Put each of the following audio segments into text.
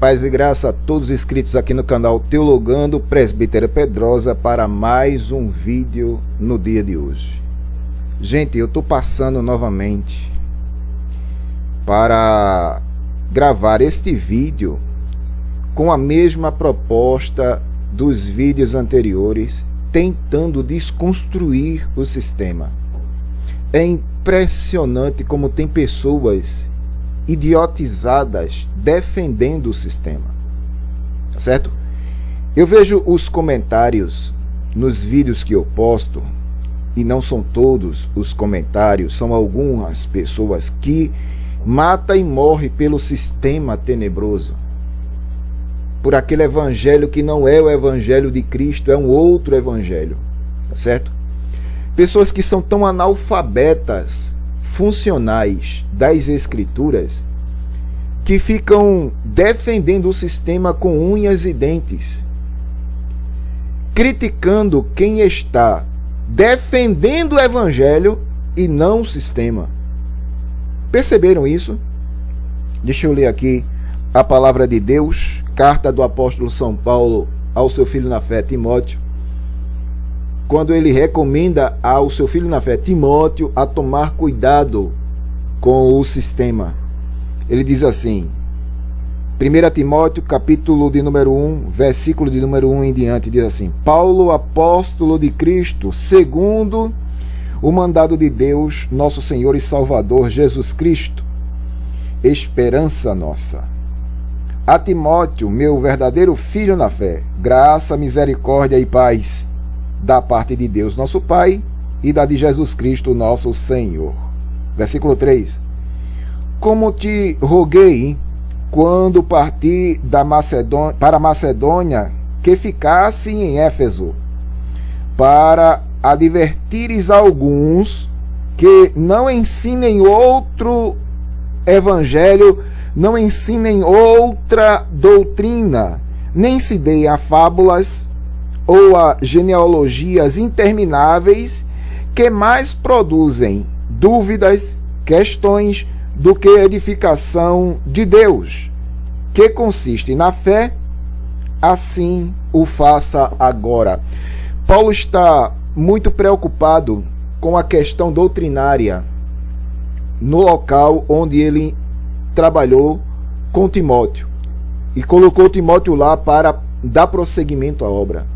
Paz e graça a todos os inscritos aqui no canal Teologando Presbítero Pedrosa para mais um vídeo no dia de hoje. Gente, eu estou passando novamente para gravar este vídeo com a mesma proposta dos vídeos anteriores, tentando desconstruir o sistema. É impressionante como tem pessoas idiotizadas defendendo o sistema, tá certo? Eu vejo os comentários nos vídeos que eu posto, e não são todos os comentários, são algumas pessoas que matam e morrem pelo sistema tenebroso, por aquele evangelho que não é o evangelho de Cristo, é um outro evangelho, tá certo? Pessoas que são tão analfabetas funcionais das escrituras que ficam defendendo o sistema com unhas e dentes, criticando quem está defendendo o evangelho e não o sistema. Perceberam isso? Deixa eu ler aqui a palavra de Deus, carta do apóstolo São Paulo ao seu filho na fé, Timóteo, quando ele recomenda ao seu filho na fé, Timóteo, a tomar cuidado com o sistema. Ele diz assim, 1 Timóteo, capítulo de número 1, versículo de número 1 em diante, diz assim: Paulo, apóstolo de Cristo, segundo o mandado de Deus, nosso Senhor e Salvador, Jesus Cristo, esperança nossa. A Timóteo, meu verdadeiro filho na fé, graça, misericórdia e paz, da parte de Deus, nosso Pai, e da de Jesus Cristo, nosso Senhor. Versículo 3. Como te roguei, quando parti para a Macedônia, que ficasse em Éfeso, para advertires alguns que não ensinem outro evangelho, não ensinem outra doutrina, nem se deem a fábulas ou a genealogias intermináveis, que mais produzem dúvidas, questões, do que edificação de Deus, que consiste na fé, assim o faça agora. Paulo está muito preocupado com a questão doutrinária no local onde ele trabalhou com Timóteo, e colocou Timóteo lá para dar prosseguimento à obra.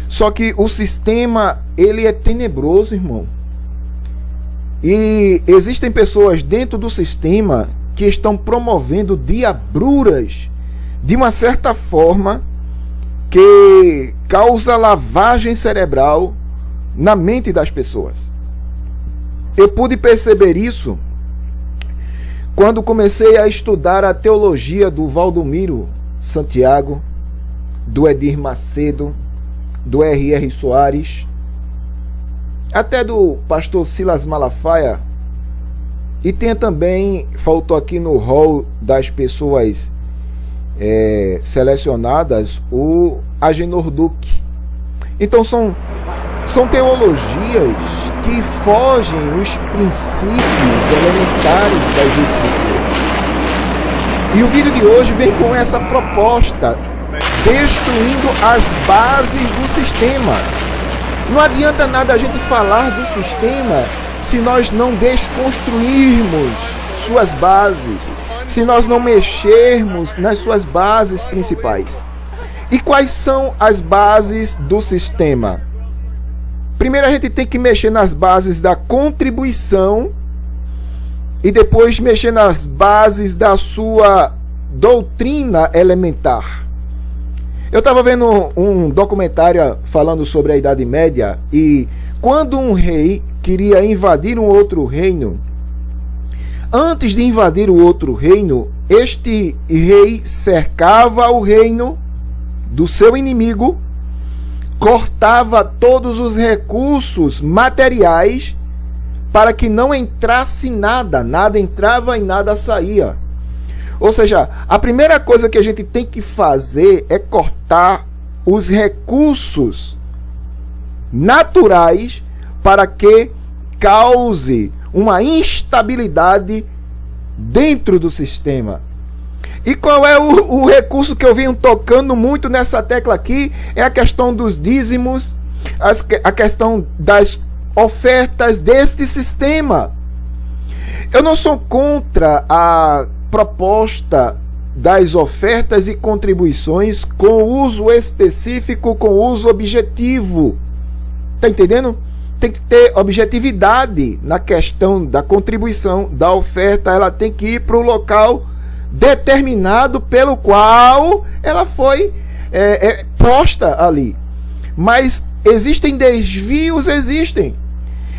Só que o sistema, ele é tenebroso, irmão. E existem pessoas dentro do sistema que estão promovendo diabruras de uma certa forma que causa lavagem cerebral na mente das pessoas. Eu pude perceber isso quando comecei a estudar a teologia do Valdomiro Santiago, do Edir Macedo, do R.R. Soares, até do pastor Silas Malafaia, e tem também, faltou aqui no hall das pessoas selecionadas, o Agenor Duque. Então são teologias que fogem os princípios elementares das Escrituras. E o vídeo de hoje vem com essa proposta, destruindo as bases do sistema. Não adianta nada a gente falar do sistema se nós não desconstruirmos suas bases, se nós não mexermos nas suas bases principais. E quais são as bases do sistema? Primeiro a gente tem que mexer nas bases da contribuição e depois mexer nas bases da sua doutrina elementar. Eu estava vendo um documentário falando sobre a Idade Média, e quando um rei queria invadir um outro reino, antes de invadir o outro reino, este rei cercava o reino do seu inimigo, cortava todos os recursos materiais para que não entrasse nada, nada entrava e nada saía. Ou seja, a primeira coisa que a gente tem que fazer é cortar os recursos naturais para que cause uma instabilidade dentro do sistema. E qual é o recurso que eu venho tocando muito nessa tecla aqui? É a questão dos dízimos, a questão das ofertas deste sistema. Eu não sou contra a proposta das ofertas e contribuições com uso específico, com uso objetivo. Tá entendendo? Tem que ter objetividade na questão da contribuição, da oferta. Ela tem que ir para o local determinado pelo qual ela foi posta ali. Mas existem desvios, existem.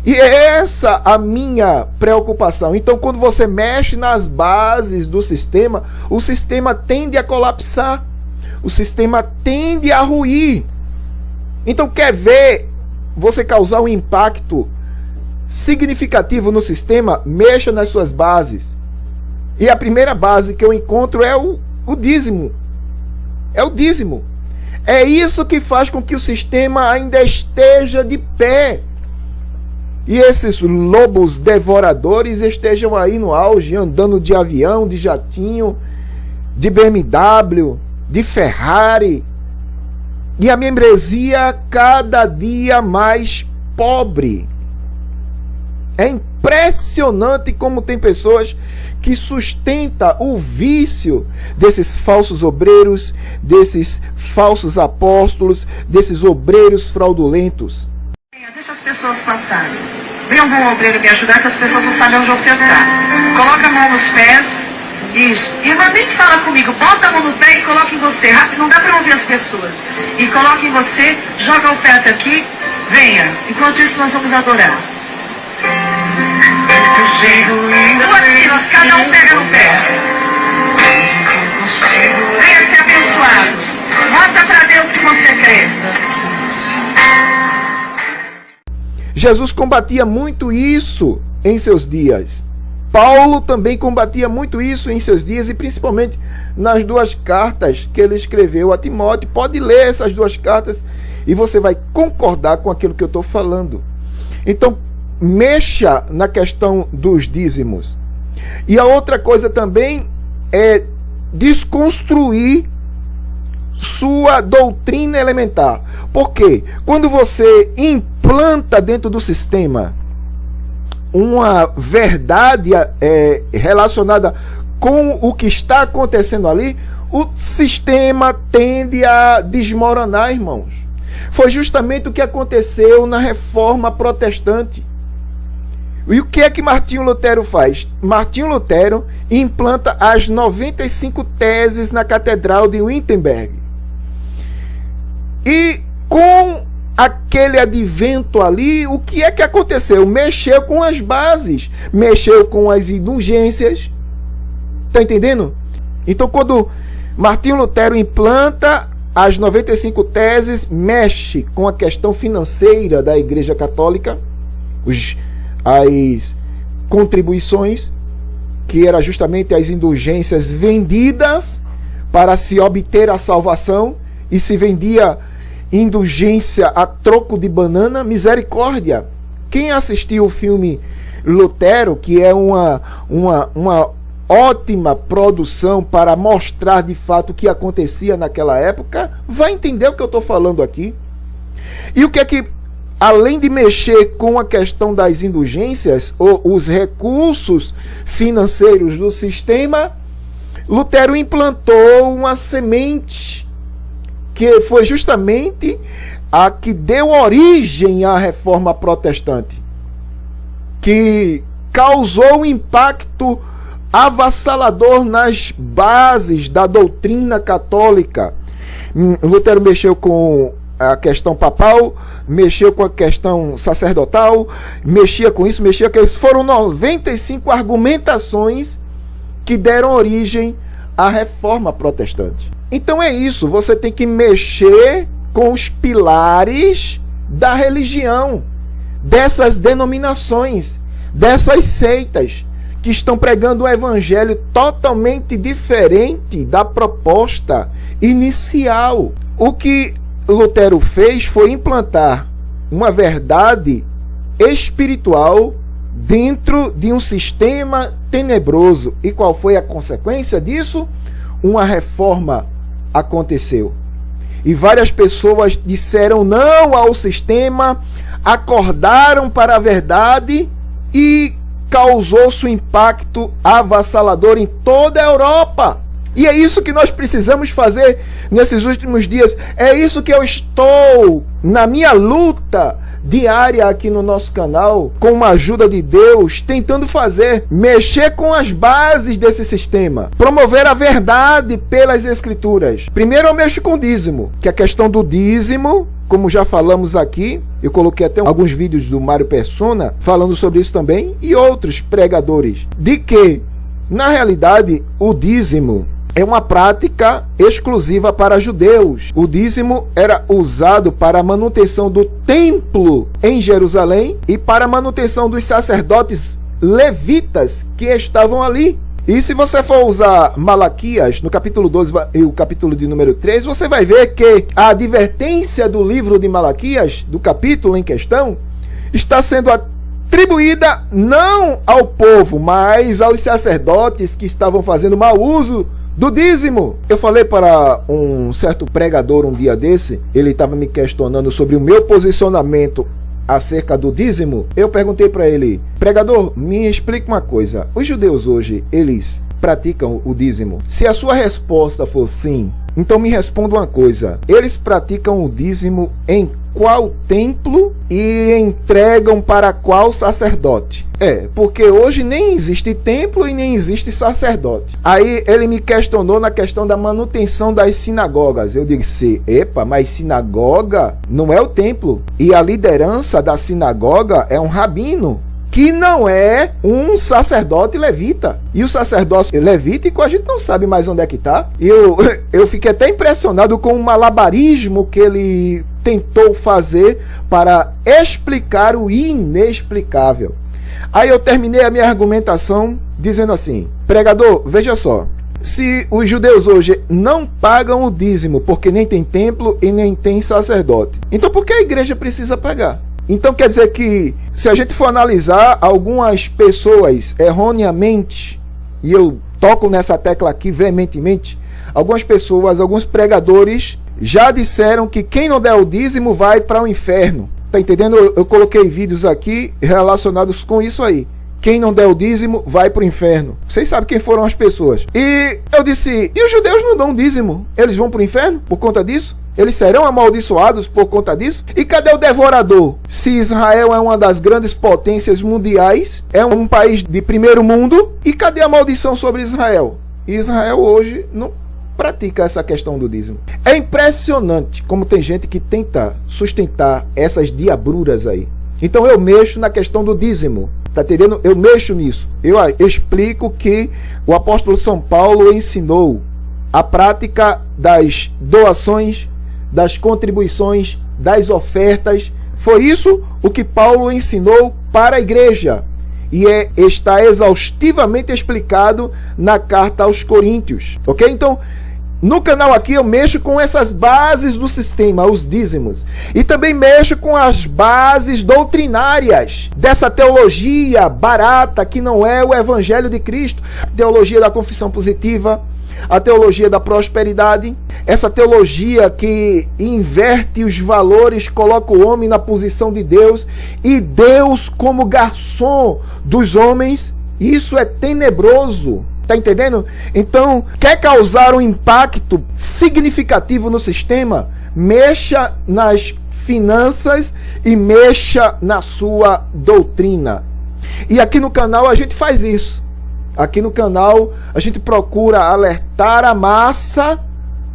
E é essa a minha preocupação. Então, quando você mexe nas bases do sistema, o sistema tende a colapsar. O sistema tende a ruir. Então, quer ver você causar um impacto significativo no sistema? Mexa nas suas bases. E a primeira base que eu encontro é o dízimo. É o dízimo. É isso que faz com que o sistema ainda esteja de pé. E esses lobos devoradores estejam aí no auge, andando de avião, de jatinho, de BMW, de Ferrari. E a membresia cada dia mais pobre. É impressionante como tem pessoas que sustentam o vício desses falsos obreiros, desses falsos apóstolos, desses obreiros fraudulentos. Deixa as pessoas passarem. Vem algum obreiro me ajudar, que as pessoas não sabem onde eu sentar. Coloca a mão nos pés. Isso. E não nem fala comigo. Bota a mão no pé e coloca em você. Rápido, não dá para ouvir as pessoas. E coloca em você, joga o pé até aqui. Venha. Enquanto isso, nós vamos adorar. Duas filas, cada um pega no pé. Venha ser abençoado. Mostra para Deus que você crê. Jesus combatia muito isso em seus dias. Paulo também combatia muito isso em seus dias, e principalmente nas duas cartas que ele escreveu a Timóteo. Pode ler essas duas cartas e você vai concordar com aquilo que eu estou falando. Então, mexa na questão dos dízimos. E a outra coisa também é desconstruir sua doutrina elementar. Por quê? Quando você implanta dentro do sistema uma verdade relacionada com o que está acontecendo ali, o sistema tende a desmoronar, irmãos. Foi justamente o que aconteceu na Reforma Protestante. E o que é que Martinho Lutero faz? Martinho Lutero implanta as 95 teses na Catedral de Wittenberg. E com aquele advento ali, o que é que aconteceu? Mexeu com as bases, mexeu com as indulgências. Tá entendendo? Então, quando Martinho Lutero implanta as 95 teses, mexe com a questão financeira da Igreja Católica, as contribuições, que era justamente as indulgências vendidas para se obter a salvação, e se vendia indulgência a troco de banana. Misericórdia! Quem assistiu o filme Lutero, que é uma ótima produção para mostrar de fato o que acontecia naquela época, vai entender o que eu estou falando aqui. E o que é que, além de mexer com a questão das indulgências, ou os recursos financeiros do sistema, Lutero implantou uma semente que foi justamente a que deu origem à Reforma Protestante, que causou um impacto avassalador nas bases da doutrina católica. Lutero mexeu com a questão papal, mexeu com a questão sacerdotal, mexia com isso, mexia com isso. Foram 95 argumentações que deram origem à Reforma Protestante. Então é isso, você tem que mexer com os pilares da religião, dessas denominações, dessas seitas que estão pregando um evangelho totalmente diferente da proposta inicial. O que Lutero fez foi implantar uma verdade espiritual dentro de um sistema tenebroso. E qual foi a consequência disso? uma reforma aconteceu. E várias pessoas disseram não ao sistema, acordaram para a verdade e causou-se um impacto avassalador em toda a Europa. E é isso que nós precisamos fazer nesses últimos dias. É isso que eu estou, na minha luta diária aqui no nosso canal, com a ajuda de Deus, tentando fazer, mexer com as bases desse sistema, promover a verdade pelas Escrituras. Primeiro eu mexo com o dízimo, que a questão do dízimo, como já falamos aqui, eu coloquei até alguns vídeos do Mário Persona falando sobre isso também, e outros pregadores, de que, na realidade, o dízimo é uma prática exclusiva para judeus. O dízimo era usado para a manutenção do templo em Jerusalém e para a manutenção dos sacerdotes levitas que estavam ali. E se você for usar Malaquias, no capítulo 12 e o capítulo de número 3, você vai ver que a advertência do livro de Malaquias, do capítulo em questão, está sendo atribuída não ao povo, mas aos sacerdotes que estavam fazendo mau uso do dízimo. Eu falei para um certo pregador um dia desse, ele estava me questionando sobre o meu posicionamento acerca do dízimo. Eu perguntei para ele: pregador, me explica uma coisa, os judeus hoje, eles praticam o dízimo? Se a sua resposta for sim, então me responda uma coisa: eles praticam o dízimo em qual templo e entregam para qual sacerdote? Porque hoje nem existe templo e nem existe sacerdote. Aí ele me questionou na questão da manutenção das sinagogas. Eu disse: epa, mas sinagoga não é o templo. E a liderança da sinagoga é um rabino, que não é um sacerdote levita. E o sacerdócio levítico a gente não sabe mais onde é que está. Eu fiquei até impressionado com o malabarismo que ele tentou fazer para explicar o inexplicável. Aí eu terminei a minha argumentação dizendo assim: pregador, veja só, se os judeus hoje não pagam o dízimo porque nem tem templo e nem tem sacerdote, então por que a igreja precisa pagar? Então quer dizer que, se a gente for analisar, algumas pessoas erroneamente, e eu toco nessa tecla aqui veementemente, algumas pessoas, alguns pregadores já disseram que quem não der o dízimo vai para o inferno. Tá entendendo? Eu coloquei vídeos aqui relacionados com isso aí. Quem não der o dízimo vai para o inferno. Vocês sabem quem foram as pessoas. E eu disse: e os judeus não dão dízimo? Eles vão para o inferno por conta disso? Eles serão amaldiçoados por conta disso? E cadê o devorador? Se Israel é uma das grandes potências mundiais, é um país de primeiro mundo, e cadê a maldição sobre Israel? Israel hoje não pratica essa questão do dízimo. É impressionante como tem gente que tenta sustentar essas diabruras aí. Então eu mexo na questão do dízimo. Tá entendendo? Eu mexo nisso. Eu explico que o apóstolo São Paulo ensinou a prática das doações, das contribuições, das ofertas. Foi isso o que Paulo ensinou para a igreja. E está exaustivamente explicado na carta aos Coríntios. Ok? Então, no canal aqui eu mexo com essas bases do sistema, os dízimos. E também mexo com as bases doutrinárias dessa teologia barata que não é o Evangelho de Cristo. Teologia da confissão positiva, a teologia da prosperidade, essa teologia que inverte os valores, coloca o homem na posição de Deus e Deus como garçom dos homens. Isso é tenebroso. Tá entendendo? Então, quer causar um impacto significativo no sistema? Mexa nas finanças e mexa na sua doutrina. E aqui no canal a gente faz isso. Aqui no canal a gente procura alertar a massa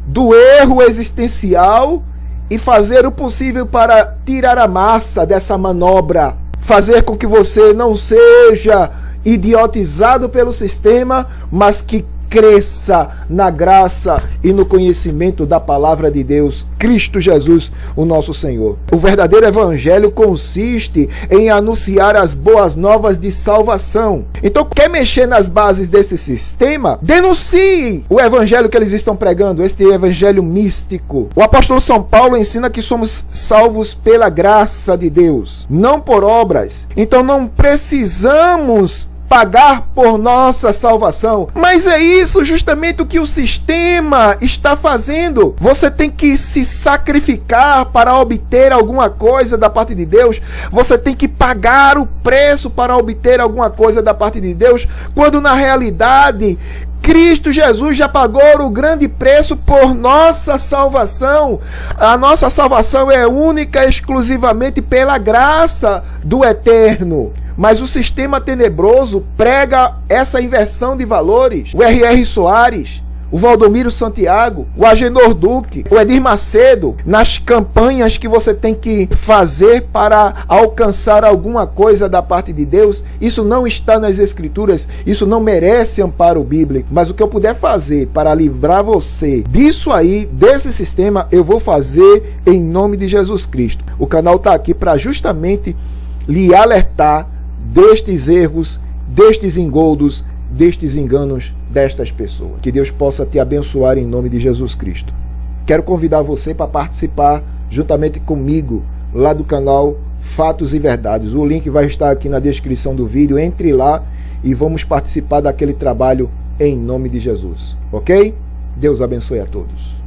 do erro existencial e fazer o possível para tirar a massa dessa manobra. Fazer com que você não seja idiotizado pelo sistema, mas que cresça na graça e no conhecimento da palavra de Deus, Cristo Jesus, o nosso Senhor. O verdadeiro evangelho consiste em anunciar as boas novas de salvação. Então, quer mexer nas bases desse sistema? Denuncie o evangelho que eles estão pregando, este evangelho místico. O apóstolo São Paulo ensina que somos salvos pela graça de Deus, não por obras. Então, não precisamos pagar por nossa salvação. Mas é isso justamente o que o sistema está fazendo. Você tem que se sacrificar para obter alguma coisa da parte de Deus. Você tem que pagar o preço para obter alguma coisa da parte de Deus, quando na realidade Cristo Jesus já pagou o grande preço por nossa salvação. A nossa salvação é única e exclusivamente pela graça do Eterno. Mas o sistema tenebroso prega essa inversão de valores. O R.R. Soares, o Valdomiro Santiago, o Agenor Duque, o Edir Macedo, nas campanhas que você tem que fazer para alcançar alguma coisa da parte de Deus, isso não está nas Escrituras, isso não merece amparo bíblico. Mas o que eu puder fazer para livrar você disso aí, desse sistema, eu vou fazer em nome de Jesus Cristo. O canal está aqui para justamente lhe alertar destes erros, destes engoldos, destes enganos destas pessoas. Que Deus possa te abençoar em nome de Jesus Cristo. Quero convidar você para participar juntamente comigo lá do canal Fatos e Verdades. O link vai estar aqui na descrição do vídeo. Entre lá e vamos participar daquele trabalho em nome de Jesus. Ok? Deus abençoe a todos.